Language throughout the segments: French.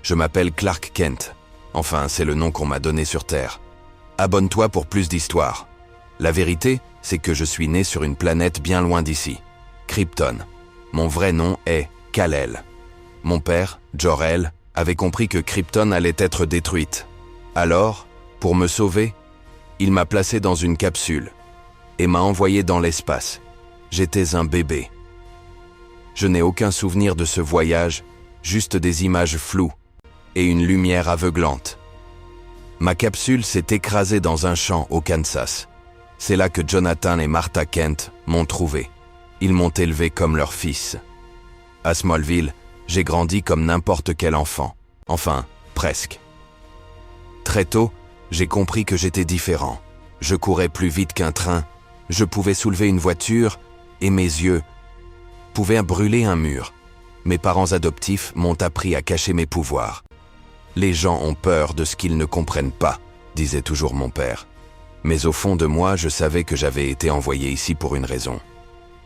Je m'appelle Clark Kent. Enfin, c'est le nom qu'on m'a donné sur Terre. Abonne-toi pour plus d'histoires. La vérité, c'est que je suis né sur une planète bien loin d'ici, Krypton. Mon vrai nom est Kal-El. Mon père, Jor-El, avait compris que Krypton allait être détruite. Alors, pour me sauver, il m'a placé dans une capsule et m'a envoyé dans l'espace. J'étais un bébé. Je n'ai aucun souvenir de ce voyage, juste des images floues et une lumière aveuglante. Ma capsule s'est écrasée dans un champ au Kansas. C'est là que Jonathan et Martha Kent m'ont trouvé. Ils m'ont élevé comme leur fils. À Smallville, j'ai grandi comme n'importe quel enfant. Enfin, presque. Très tôt, j'ai compris que j'étais différent. Je courais plus vite qu'un train, je pouvais soulever une voiture et mes yeux pouvaient brûler un mur. Mes parents adoptifs m'ont appris à cacher mes pouvoirs. Les gens ont peur de ce qu'ils ne comprennent pas, disait toujours mon père. Mais au fond de moi, je savais que j'avais été envoyé ici pour une raison.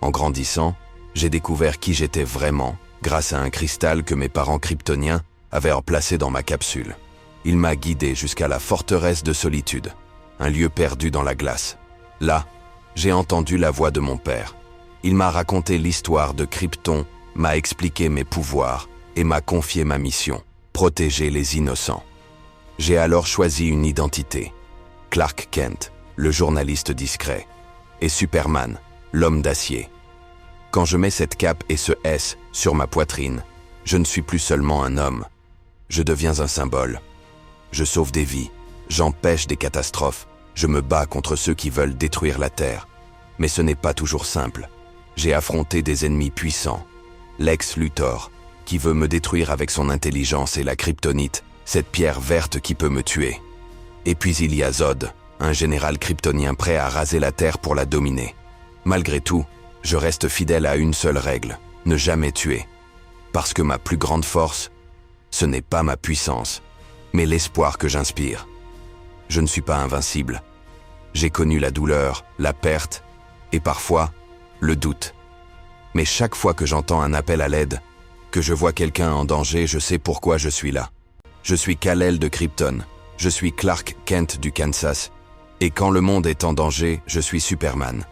En grandissant, j'ai découvert qui j'étais vraiment grâce à un cristal que mes parents kryptoniens avaient replacé dans ma capsule. Il m'a guidé jusqu'à la forteresse de solitude, un lieu perdu dans la glace. Là, j'ai entendu la voix de mon père. Il m'a raconté l'histoire de Krypton, m'a expliqué mes pouvoirs et m'a confié ma mission, protéger les innocents. J'ai alors choisi une identité. Clark Kent, le journaliste discret, et Superman, l'homme d'acier. Quand je mets cette cape et ce S sur ma poitrine, je ne suis plus seulement un homme. Je deviens un symbole. Je sauve des vies, j'empêche des catastrophes, je me bats contre ceux qui veulent détruire la Terre. Mais ce n'est pas toujours simple. J'ai affronté des ennemis puissants. Lex Luthor, qui veut me détruire avec son intelligence et la kryptonite, cette pierre verte qui peut me tuer. Et puis il y a Zod, un général kryptonien prêt à raser la Terre pour la dominer. Malgré tout, je reste fidèle à une seule règle, ne jamais tuer. Parce que ma plus grande force, ce n'est pas ma puissance, mais l'espoir que j'inspire. Je ne suis pas invincible. J'ai connu la douleur, la perte, et parfois, le doute. Mais chaque fois que j'entends un appel à l'aide, que je vois quelqu'un en danger, je sais pourquoi je suis là. Je suis Kal-El de Krypton, je suis Clark Kent du Kansas, et quand le monde est en danger, je suis Superman.